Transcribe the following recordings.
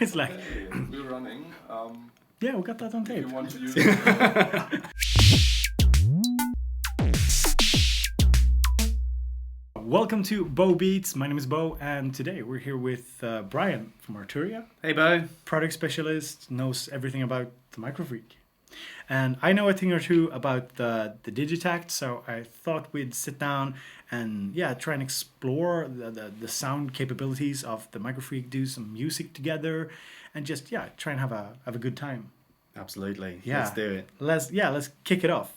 It's like... Hey, we're running. Yeah, we got that on tape. If you want to use it. Welcome to Bo Beats. My name is Bo, and today we're here with Brian from Arturia. Hey Bo. Product specialist, knows everything about the MicroFreak. And I know a thing or two about the Digitact, so I thought we'd sit down and try and explore the sound capabilities of the MicroFreak, do some music together, and just try and have a good time. Absolutely. Yeah. Let's do it. Let's kick it off.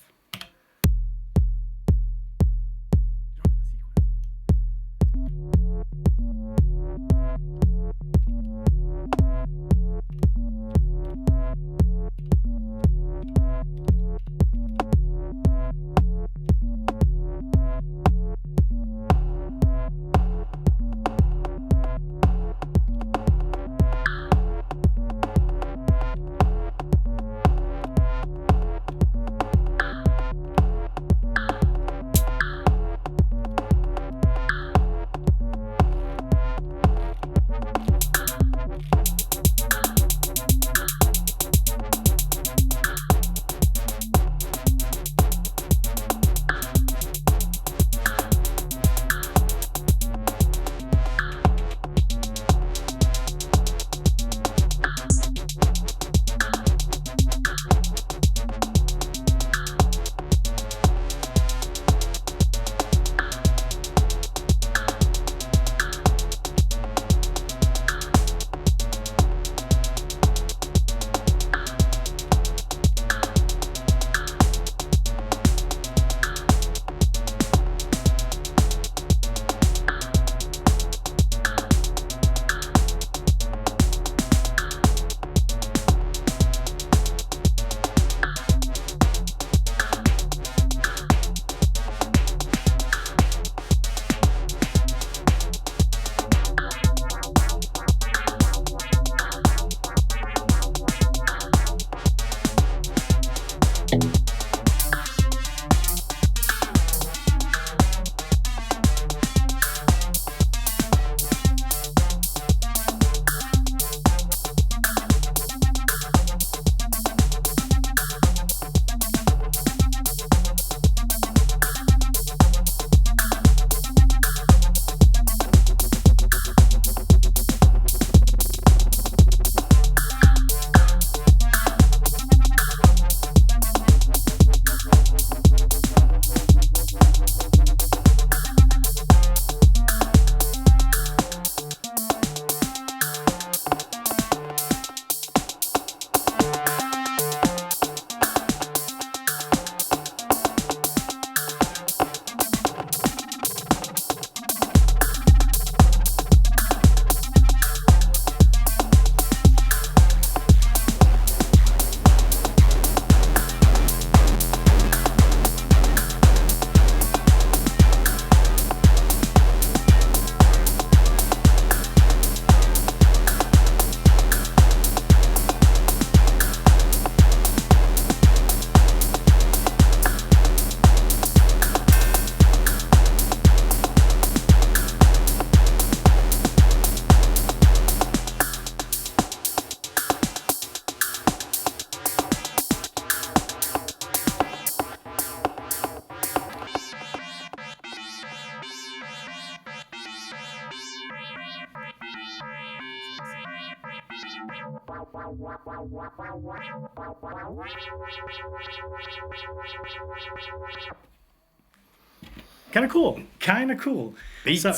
Kind of cool. Beats. So,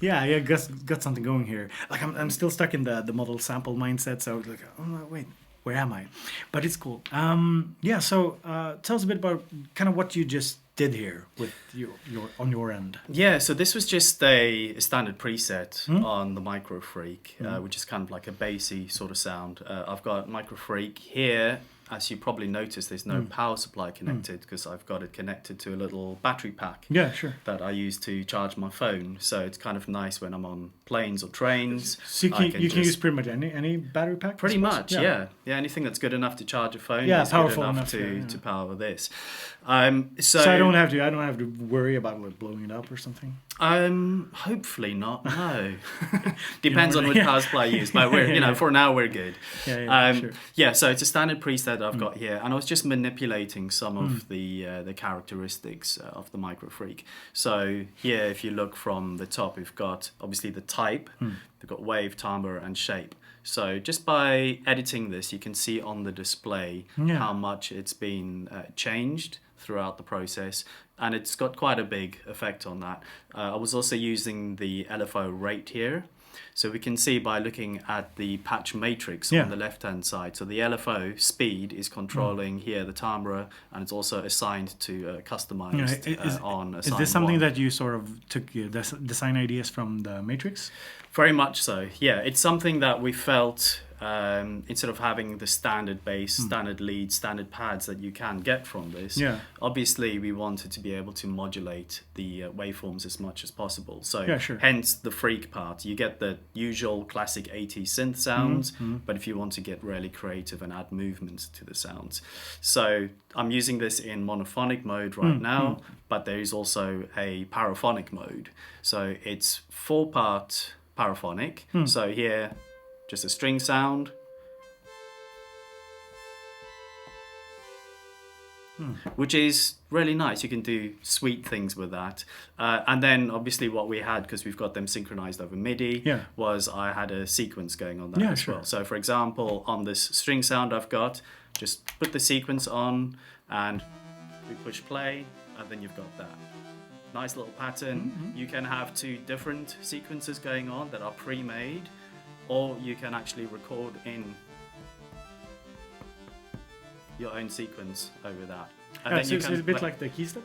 Beats. Got something going here. Like I'm still stuck in the model sample mindset. So like, oh no, wait, where am I? But it's cool. So tell us a bit about kind of what you just did here with your on your end. Yeah, so this was just a standard preset on the MicroFreak, which is kind of like a bassy sort of sound. I've got MicroFreak here. As you probably noticed, there's no power supply connected because I've got it connected to a little battery pack. Yeah, sure. That I use to charge my phone. So it's kind of nice when I'm on planes or trains. So you can use pretty much any battery pack? Pretty much, yeah. Anything that's good enough to charge a phone is powerful good enough to power this. So I don't have to worry about like blowing it up or something. Hopefully not. No, depends on which power supply you use. But we're, for now we're good. Sure. Yeah. So it's a standard preset I've got here, and I was just manipulating some of the characteristics of the MicroFreak. So here, if you look from the top, we've got obviously the type. We've got wave, timbre, and shape. So just by editing this, you can see on the display how much it's been changed throughout the process, and it's got quite a big effect on that. I was also using the Lfo Rate here, so we can see by looking at the patch matrix on the left hand side. So the Lfo speed is controlling here the timbre, and it's also assigned to customized on Is this something that you sort of took your design ideas from the matrix? Very much so, yeah. It's something that we felt, instead of having the standard bass, standard lead, standard pads that you can get from this, obviously we wanted to be able to modulate the waveforms as much as possible. So hence the freak part. You get the usual classic 80s synth sounds, but if you want to get really creative and add movement to the sounds. So I'm using this in monophonic mode right now, but there is also a paraphonic mode. So it's 4-part paraphonic. So here, just a string sound. Which is really nice. You can do sweet things with that. And then obviously what we had, because we've got them synchronized over MIDI, was I had a sequence going on that as well. So for example, on this string sound I've got, just put the sequence on and we push play, and then you've got that. Nice little pattern. You can have 2 different sequences going on that are pre-made, or you can actually record in your own sequence over that. And then so it's a bit like the key step?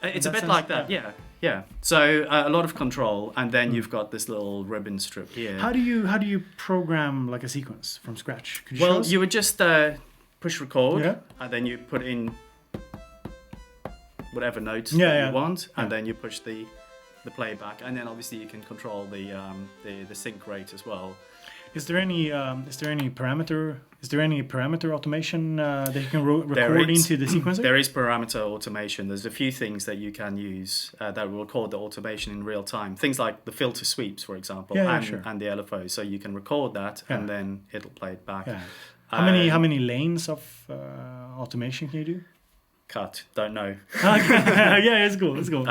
It's a bit like that, yeah. So a lot of control, and then you've got this little ribbon strip here. How do you program like a sequence from scratch? Could you show us? You would just push record, and then you put in whatever notes that you want, and then you push the playback, and then obviously you can control the sync rate as well. Is there any parameter automation that you can record into the sequencer? There is parameter automation. There's a few things that you can use that will record the automation in real time. Things like the filter sweeps, for example, and the LFO. So you can record that, and then it'll play it back. How many lanes of automation can you do? Cut. Don't know. It's cool.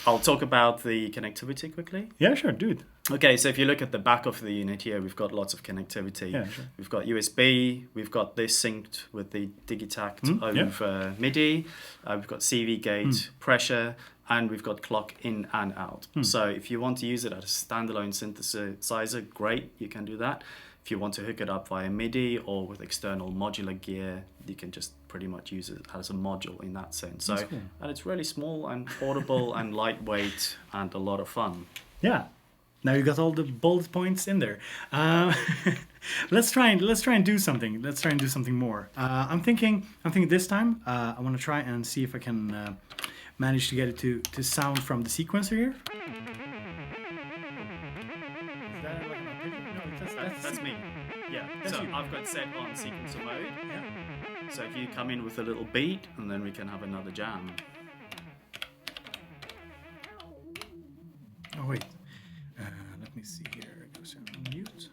I'll talk about the connectivity quickly. Yeah, sure, do it. Okay, so if you look at the back of the unit here, we've got lots of connectivity. Yeah, sure. We've got USB, we've got this synced with the Digitact over MIDI, we've got CV gate, pressure, and we've got clock in and out. So if you want to use it as a standalone synthesizer, great, you can do that. If you want to hook it up via MIDI or with external modular gear, you can just pretty much use it as a module in that sense. So, cool. And it's really small and portable and lightweight and a lot of fun. Yeah. Now you got all the bullet points in there. Let's try and do something. Let's try and do something more. I'm thinking this time I want to try and see if I can manage to get it to sound from the sequencer here. That's me. Yeah. That's so you. I've got set on sequencer mode. Yeah. So if you come in with a little beat, and then we can have another jam. Oh wait. Let me see here. It goes on mute.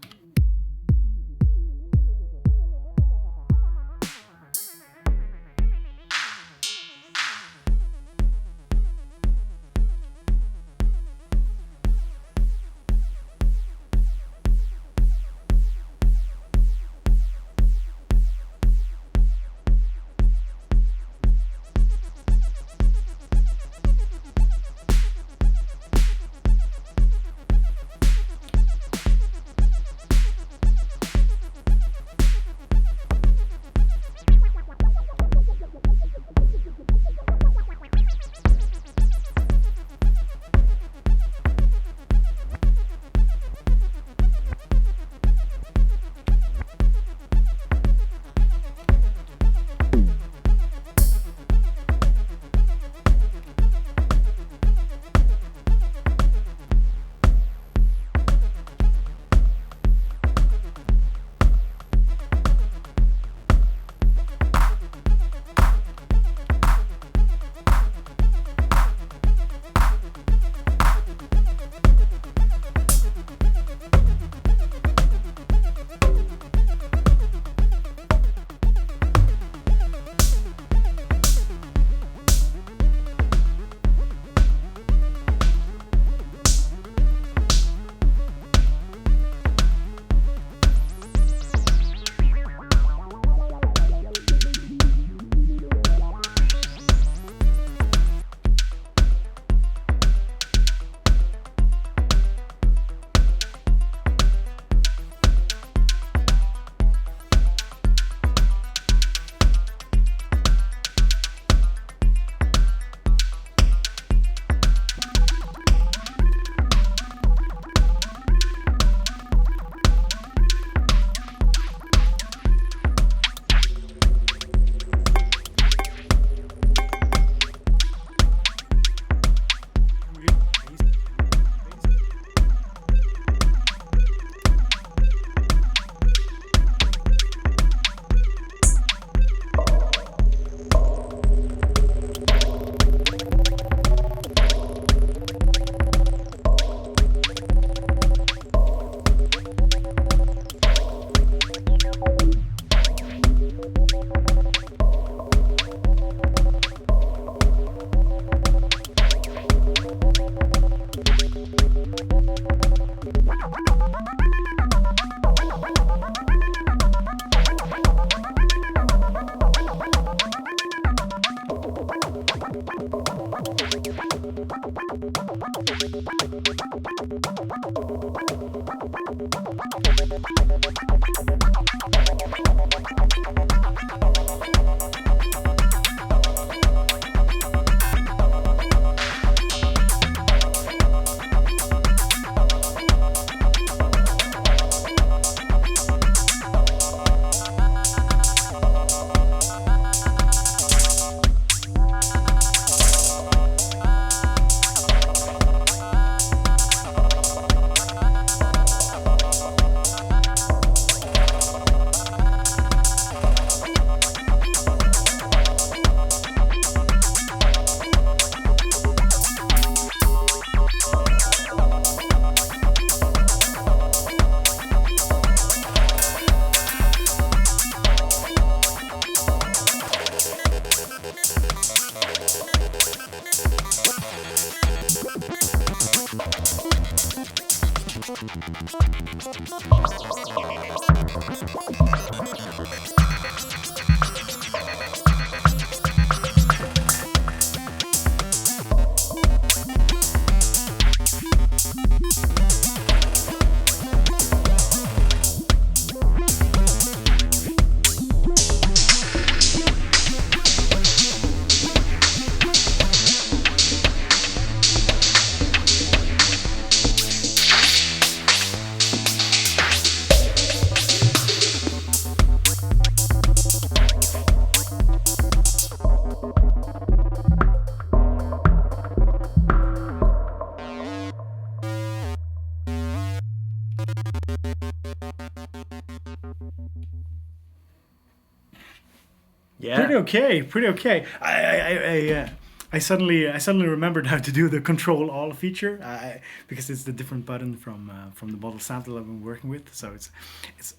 Yeah. Pretty okay. I suddenly remembered how to do the Control All feature because it's the different button from the model sample I've been working with. So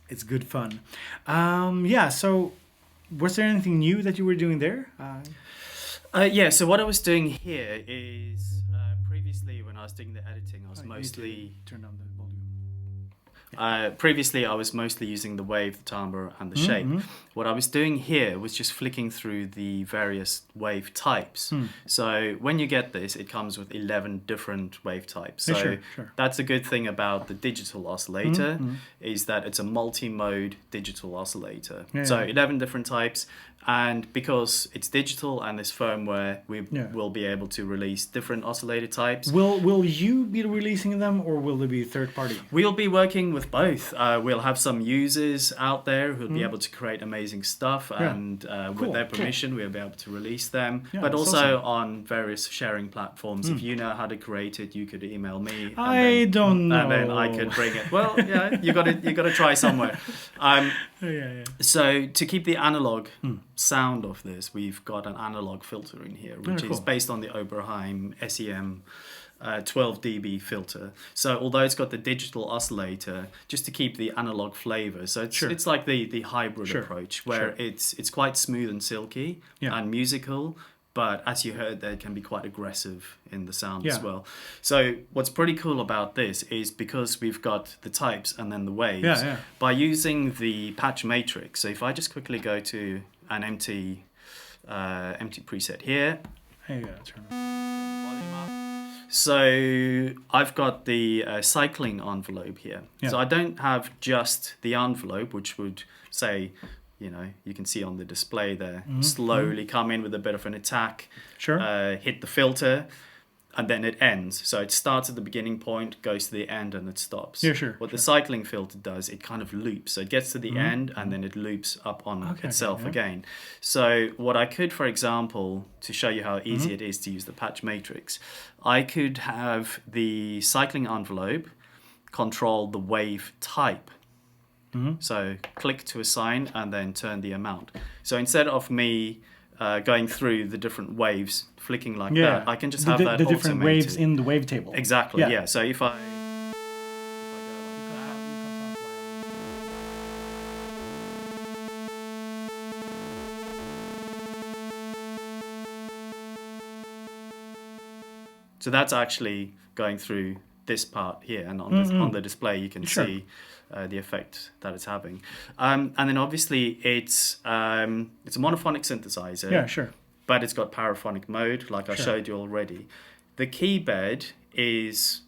it's good fun. Yeah. So was there anything new that you were doing there? Yeah. So what I was doing here is previously when I was doing the editing, I was mostly turn down the volume. Previously, I was mostly using the wave, the timbre, and the shape. Mm-hmm. What I was doing here was just flicking through the various wave types. So when you get this, it comes with 11 different wave types. So sure. that's a good thing about the digital oscillator, is that it's a multi-mode digital oscillator. So 11 different types. And because it's digital and this firmware, we will be able to release different oscillator types. Will you be releasing them, or will they be third party? We'll be working with both. We'll have some users out there who'll be able to create amazing stuff, and with their permission, we'll be able to release them. But also on various sharing platforms. If you know how to create it, you could email me. I don't know. And then I could bring it. Well, yeah, you got to try somewhere. So to keep the analog sound of this, we've got an analog filter in here, which is based on the Oberheim SEM 12 dB filter. So although it's got the digital oscillator, just to keep the analog flavor. So it's like the hybrid approach, where it's quite smooth and silky and musical. But as you heard, they can be quite aggressive in the sound as well. So what's pretty cool about this is because we've got the types and then the waves, by using the patch matrix. So if I just quickly go to an empty preset here. Turn Volume up. So I've got the cycling envelope here. So I don't have just the envelope, which would say, you can see on the display there, slowly come in with a bit of an attack, hit the filter, and then it ends. So it starts at the beginning point, goes to the end, and it stops. What the cycling filter does, it kind of loops. So it gets to the end, and then it loops up on itself again. So what I could, for example, to show you how easy it is to use the patch matrix, I could have the cycling envelope control the wave type. So click to assign and then turn the amount. So instead of me going through the different waves, flicking like that, I can just have that the different automated. waves in the wave table. Exactly, yeah. So if I go so that's actually going through this part here, and on the display you can see the effect that it's having. And then obviously it's a monophonic synthesizer. But it's got paraphonic mode, like I showed you already. The key bed is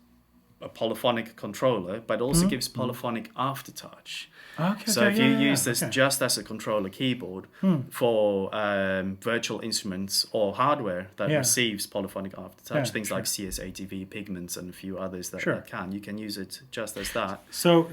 a polyphonic controller, but also gives polyphonic aftertouch. Okay. So if you yeah, use this just as a controller keyboard for virtual instruments or hardware that receives polyphonic aftertouch, things like CS-ATV, Pigments, and a few others that you can use it just as that. So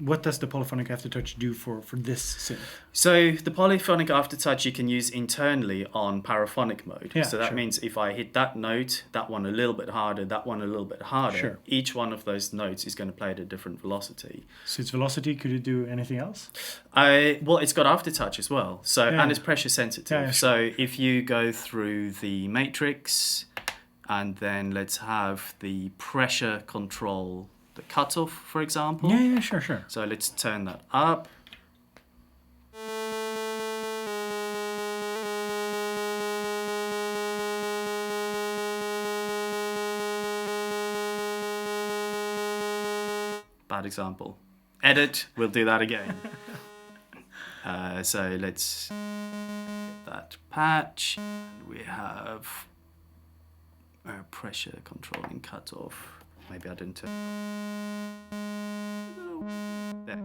what does the polyphonic aftertouch do for this synth? So the polyphonic aftertouch you can use internally on paraphonic mode. So that means if I hit that note, that one a little bit harder, that one a little bit harder, each one of those notes is going to play at a different velocity. So its velocity, could it do anything else? Well, it's got aftertouch as well. So and it's pressure sensitive. So if you go through the matrix and then let's have the pressure control the cutoff, for example. Yeah, sure. So let's turn that up. Bad example. Edit, we'll do that again. So let's get that patch. We have pressure controlling cutoff. Maybe I didn't turn. There.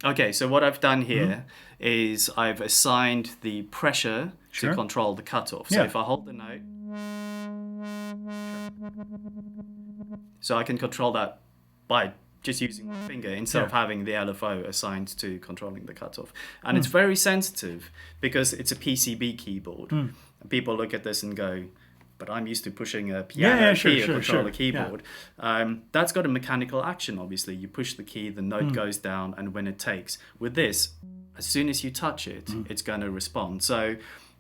Okay, so what I've done here is I've assigned the pressure to control the cutoff. So if I hold the note, so I can control that by just using my finger instead of having the LFO assigned to controlling the cutoff. And it's very sensitive because it's a PCB keyboard. People look at this and go, but I'm used to pushing a piano key, a controller keyboard. That's got a mechanical action, obviously. You push the key, the note goes down, and when it takes. With this, as soon as you touch it, it's going to respond. So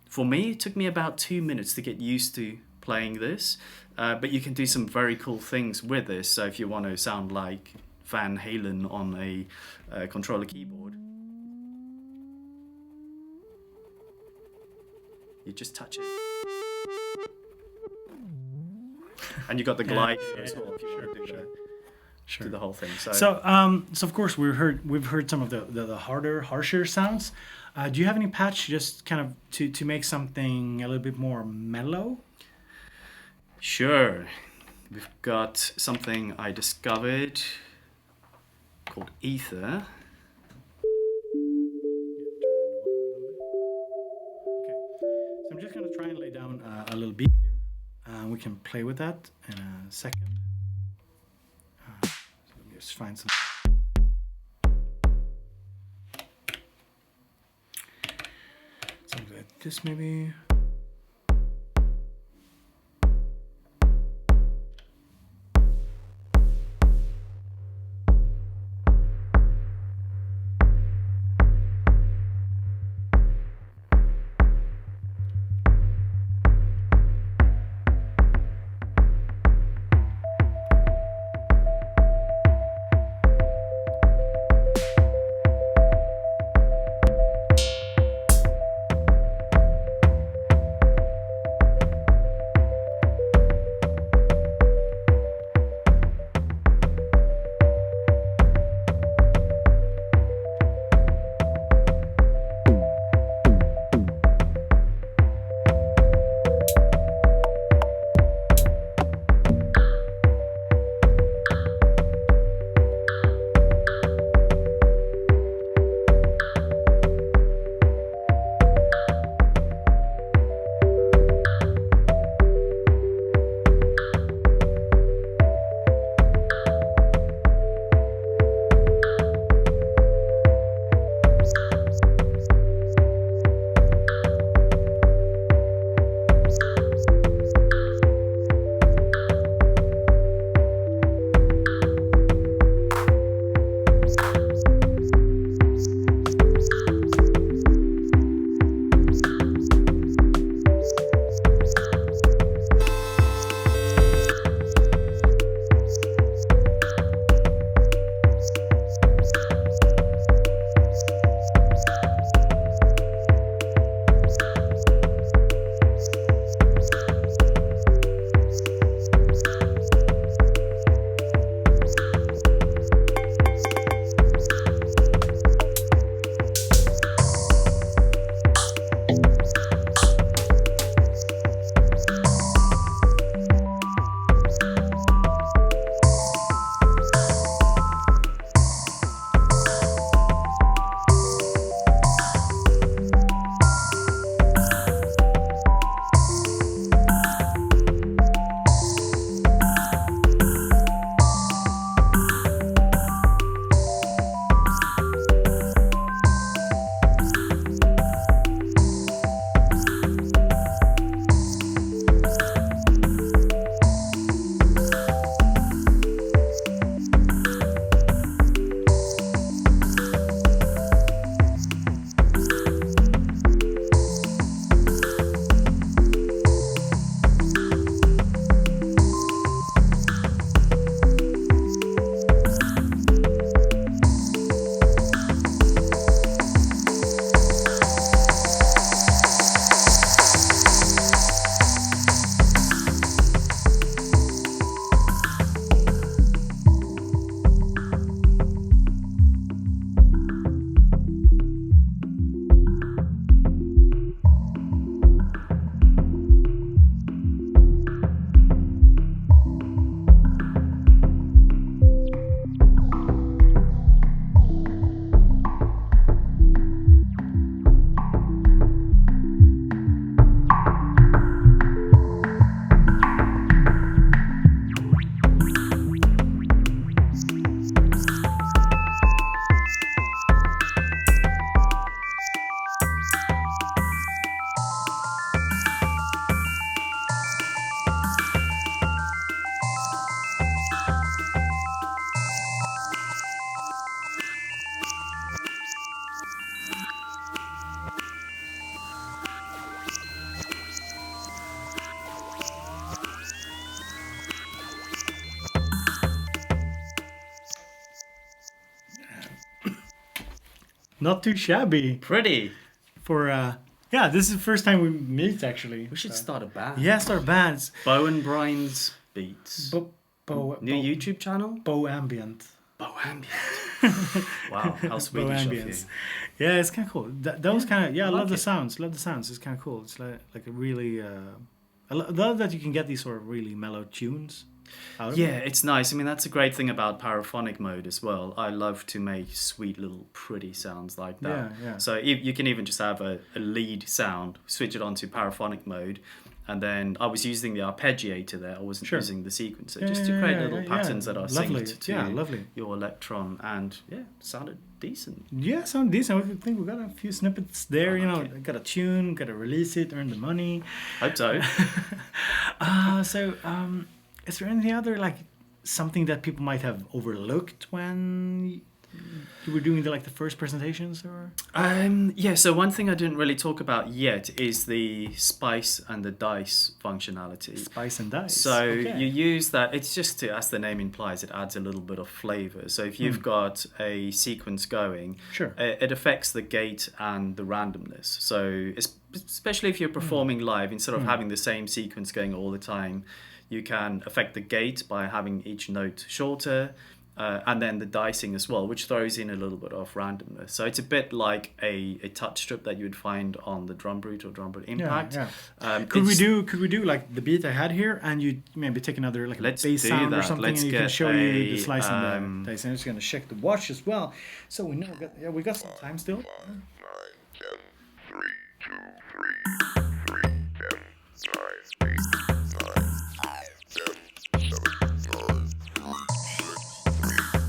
for me, it took me about 2 minutes to get used to playing this. But you can do some very cool things with this. So if you want to sound like Van Halen on a controller keyboard, you just touch it. And you got the glide here as well if you want to do the whole thing. So of course we've heard some of the harsher sounds. Do you have any patch just kind of to make something a little bit more mellow? Sure. We've got something I discovered called Ether. So I'm just going to try and lay down a little beat here. We can play with that in a second. So let me just find some. Something like this maybe. Not too shabby Pretty. for yeah, this is the first time we meet actually. We should so. start a band. Yeah, start bands. Bo and Brian's Beats. New YouTube channel? Bo Ambient. Bo Ambient. Wow, how Swedish of you. Yeah, it's kind of cool. Those kind of I like love the it. sounds. Love the sounds. It's kind of cool. It's like a really I love that you can get these sort of really mellow tunes out of Yeah, it. it's nice. I mean, that's a great thing about paraphonic mode as well. I love to make sweet little pretty sounds like that. Yeah, yeah. So you can even just have a lead sound, switch it onto paraphonic mode, and then I was using the arpeggiator there. I wasn't Sure. using the sequencer, just to create little patterns that are lovely. synced to Lovely. your electron, and sounded decent. Yeah, sound decent. I think we got a few snippets there. I You know, like it. got a tune, got to release it, earn the money. Hope so. Is there any other like something that people might have overlooked when you were doing the first presentations, or? So one thing I didn't really talk about yet is the spice and the dice functionality. Spice and dice. So Okay. you use that, it's just to, as the name implies, it adds a little bit of flavor. So if you've got a sequence going, Sure. it affects the gate and the randomness. So especially if you're performing live, instead of having the same sequence going all the time, you can affect the gate by having each note shorter. And then the dicing as well, which throws in a little bit of randomness. So it's a bit like a touch strip that you would find on the Drum Brute or Drum Brute Impact. Yeah. Could we do like the beat I had here, and you maybe take another like Let's bass do sound or that. something, Let's and you can get show you a, the slice and the dice. And I'm just gonna check the watch as well. So we know we got some time still. 9, 10, 3, 2, 3, 3, 10, 9, 8, 9, 10, 7, 9, 3,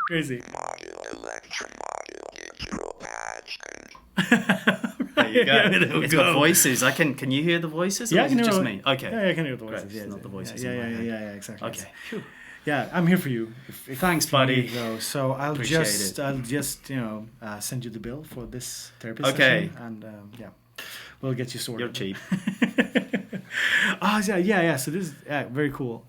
Crazy. There you go. Yeah, there we It's go. got voices. Can you hear the voices? Yeah, or I is can it hear just all- me? Okay. Yeah, I can hear the voices. Great. Yeah, It's not the voices Yeah, in my yeah, head. yeah, exactly. Okay. Yeah, I'm here for you. If Thanks, you buddy. need, though. So Appreciate I'll just send you the bill for this therapy Okay. session, and we'll get you sorted. You're cheap. Yeah. So this is very cool.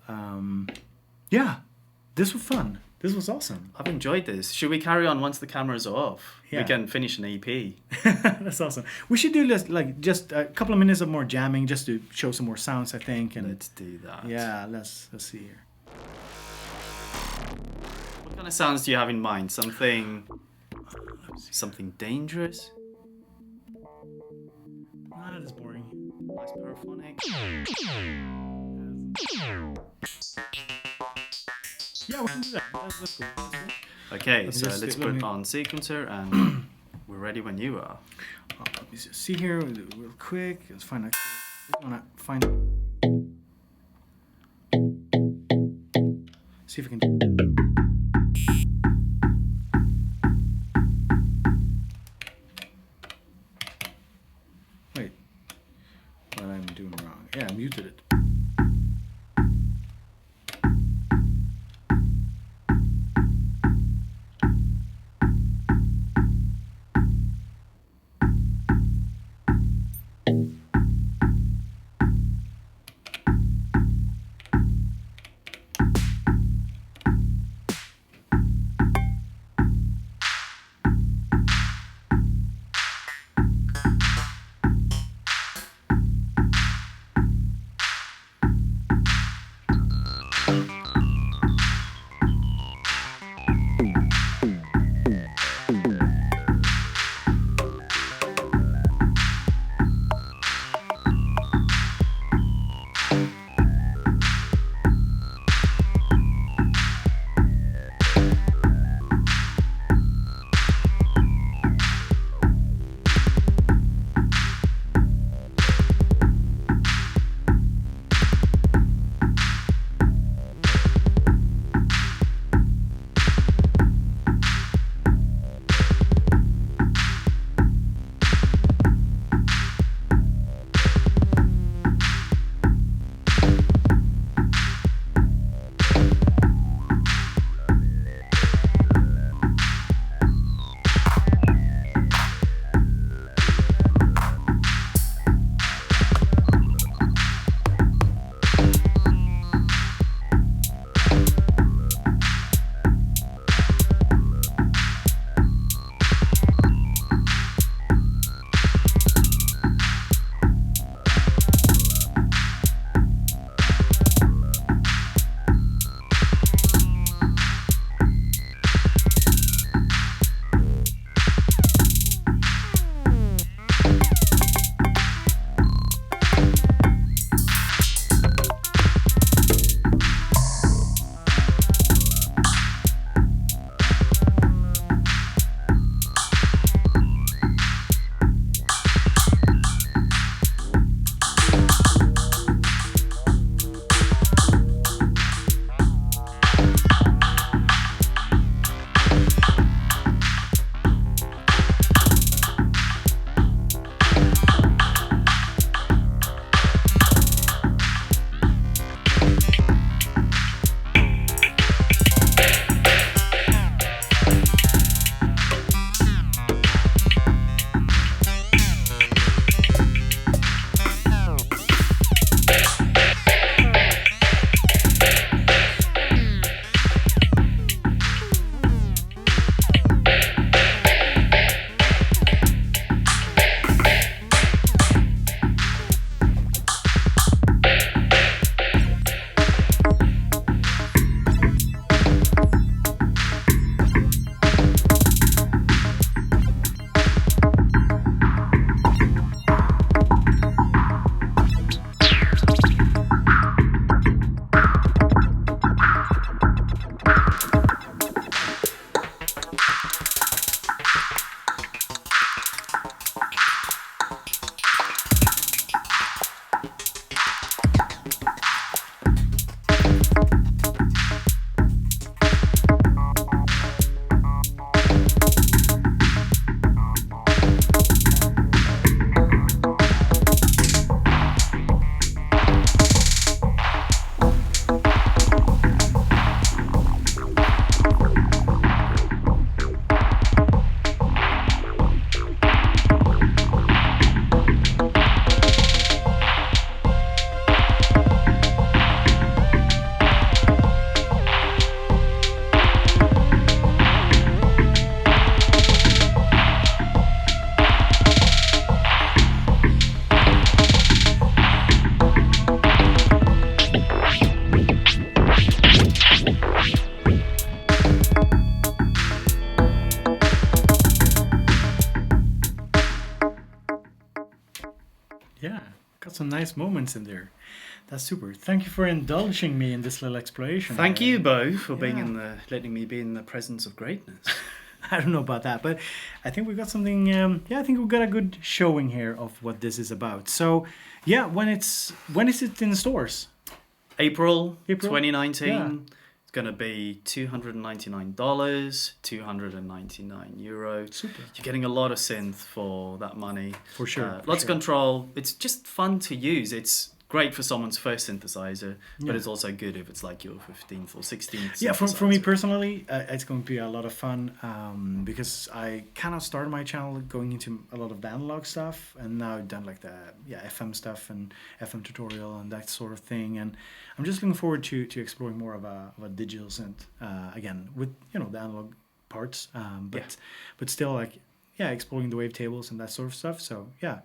This was fun. This was awesome. I've enjoyed this. Should we carry on once the cameras are off? Yeah. We can finish an EP. That's awesome. We should do this just a couple of minutes of more jamming, just to show some more sounds, I think. And Let's do that. yeah, let's see here. What kind of sounds do you have in mind? Something dangerous? That's boring. Nice paraphonic. Yeah, we can do that. That's cool. Okay, Let me so just- let's let put me- on sequencer and we're ready when you are. Let me just see here real quick. Let's find out. I want to find. See if we can. Wait. What I'm doing wrong? Yeah, I muted it. Yeah, got some nice moments in there. That's super. Thank you for indulging me in this little exploration. Thank you, Bo, for being Yeah. letting me be in the presence of greatness. I don't know about that, but I think we got something. I think we got a good showing here of what this is about. So, yeah, when is it in the stores? April April? 2019. Yeah. It's going to be $299, €299. Super. You're getting a lot of synth for that money. For sure. Lots of control. It's just fun to use. It's great for someone's first synthesizer, but Yeah. it's also good if it's like your 15th or 16th. Yeah, for me synthesizer. personally, it's going to be a lot of fun because I kind of started my channel going into a lot of the analog stuff, and now I've done like the FM stuff and FM tutorial and that sort of thing, and I'm just looking forward to exploring more of a digital synth again with the analog parts, but still like exploring the wavetables and that sort of stuff. So yeah.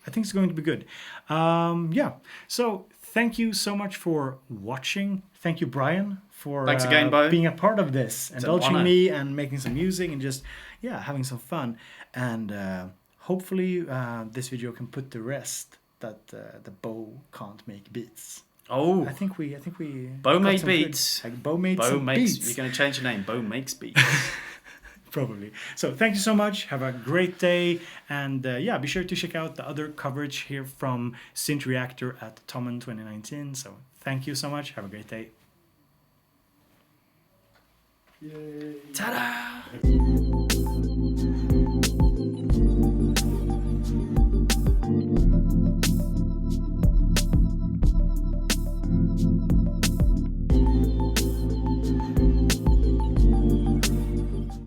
I think it's going to be good. So thank you so much for watching. Thank you, Brian, for Thanks again, Bo. being a part of this, an indulging honor. me and making some music and just having some fun. And hopefully this video can put to rest that the Bo can't make beats. Oh, I think we Bo got made some good- beats. like Bo made Bo some makes. beats. You're going to change your name. Bo makes beats. Probably. So thank you so much. Have a great day. And be sure to check out the other coverage here from Synth Reactor at Tommen 2019. So thank you so much. Have a great day. Ta-da!